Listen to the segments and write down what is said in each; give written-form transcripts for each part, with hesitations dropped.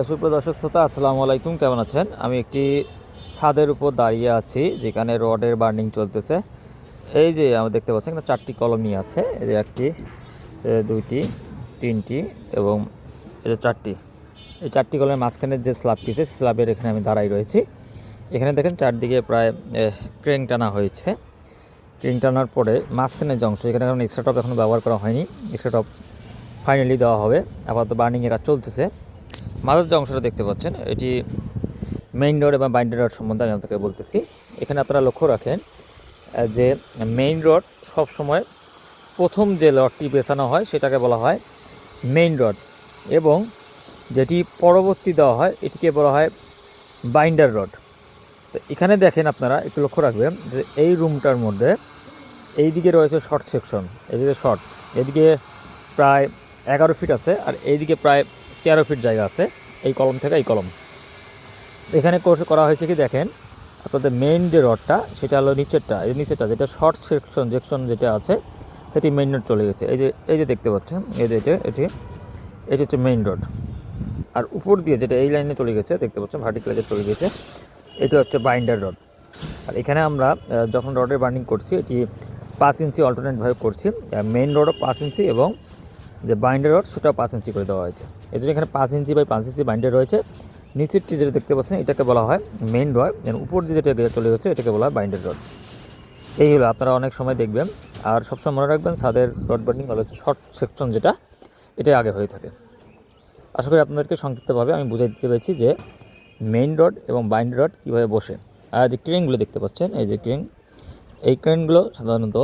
সুপ্রিয় দর্শক শ্রোতা, আসসালামু আলাইকুম। কেমন আছেন? আমি একটি ছাদের উপর দাঁড়িয়ে আছি, যেখানে রডের বার্নিং চলতেছে। এই যে আমরা দেখতে পাচ্ছেন এখানে 4টি কলম আছে। এই যে 1টি, 2টি, 3টি এবং এই যে 4টি। এই 4টি কলমের মাঝখানে যে স্ল্যাবটি আছে, স্ল্যাবের এখানে আমি দাঁড়াই রয়েছি। এখানে দেখেন চারদিকে প্রায় ক্রেন টানা হয়েছে। ক্রেন টানার পরে মাঝখানে যে অংশ, এখানে এখন এক্সট্রা টপ এখনও ব্যবহার করা হয়নি। এক্সট্রা টপ ফাইনালি দেওয়া হবে। আপাতত বার্নিংয়ের কাজ চলতেছে। মাঝের যে অংশটা দেখতে পাচ্ছেন, এটি মেইন রড এবং বাইন্ডার রড সম্বন্ধে আমি আপনাকে বলতেছি। এখানে আপনারা লক্ষ্য রাখেন যে মেইন রড সবসময় প্রথম যে রডটি বেছানো হয় সেটাকে বলা হয় মেইন রড, এবং যেটি পরবর্তী দেওয়া হয় এটিকে বলা হয় বাইন্ডার রড। তো এখানে দেখেন, আপনারা একটু লক্ষ্য রাখবেন যে এই রুমটার মধ্যে এই দিকে রয়েছে শর্ট সেকশন, এদিকে শর্ট, এদিকে প্রায় 11 ফিট আছে, আর এইদিকে প্রায় 13 ফিট জায়গা আছে এই কলম থেকে এই কলম। এখানে করা হয়েছে কি দেখেন, আপনাদের মেইন যে রডটা সেটা হলো নিচেরটা, এই নিচেরটা যেটা শর্ট সেকশন যেটা আছে সেটি মেইন রড চলে গেছে। এই যে দেখতে পাচ্ছেন, এই যে এটি হচ্ছে মেইন রড। আর উপর দিয়ে যেটা এই লাইনে চলে গেছে দেখতে পাচ্ছেন, ভার্টিক্যালে চলে গেছে, এটা হচ্ছে বাইন্ডার রড। আর এখানে আমরা যখন রডের বার্নিং করছি এটি 5 ইঞ্চি অল্টারনেটভাবে করছি। মেইন রডও 5 ইঞ্চি এবং যে বাইন্ডার রড সেটাও 5 ইঞ্চি করে দেওয়া হয়েছে। এই জন্য এখানে 5 ইঞ্চি বাই 5 ইঞ্চি বাইন্ডার রয়েছে। নিচেরটি যেটা দেখতে পাচ্ছেন এটাকে বলা হয় মেইন রড, উপর দিয়ে যেটা চলে গেছে এটাকে বলা হয় বাইন্ডার রড। এই হলো, আপনারা অনেক সময় দেখবেন। আর সবসময় মনে রাখবেন, ছাদের রড বার্নিং হলো শর্ট সেকশন যেটা, এটাই আগে হয়ে থাকে। আশা করি আপনাদেরকে সংক্ষিপ্তভাবে আমি বুঝিয়ে দিতে পেরেছি যে মেইন রড এবং বাইন্ডার রড কীভাবে বসে। আর যে ক্রেনগুলো দেখতে পাচ্ছেন, এই যে ক্রেন, এই ক্রেনগুলো সাধারণত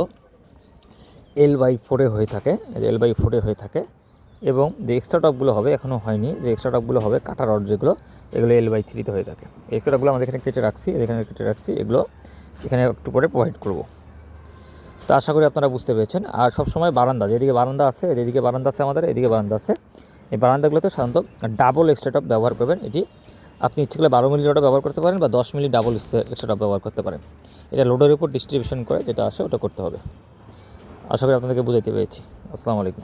L/4 হয়ে থাকে, L/4 হয়ে থাকে। এবং যে এক্সট্রা টপগুলো হবে, এখনও হয়নি, যে এক্সট্রা টপগুলো হবে কাটা রড যেগুলো, এগুলো L/3 হয়ে থাকে। এক্সট্রা টপগুলো আমাদের এখানে কেটে রাখছি, এগুলো এখানে একটু পরে প্রোভাইড করব। তো আশা করি আপনারা বুঝতে পেরেছেন। আর সবসময় বারান্দা, যেদিকে বারান্দা আছে, এদিকে বারান্দা আছে, আমাদের এদিকে বারান্দা আছে, এই বারান্দাগুলোতে সাধারণত ডাবল এক্সট্রা টপ ব্যবহার করবেন। এটি আপনি ইচ্ছে করলে 12 মিলি রডও ব্যবহার করতে পারেন বা 10 মিলি ডাবল এক্সট্রা টপ ব্যবহার করতে পারেন। এটা লোডের উপর ডিস্ট্রিবিউশন করে যেটা আসে ওটা করতে হবে। আশা করি আপনাদেরকে বুঝাইতে পেরেছি। আসসালামু আলাইকুম।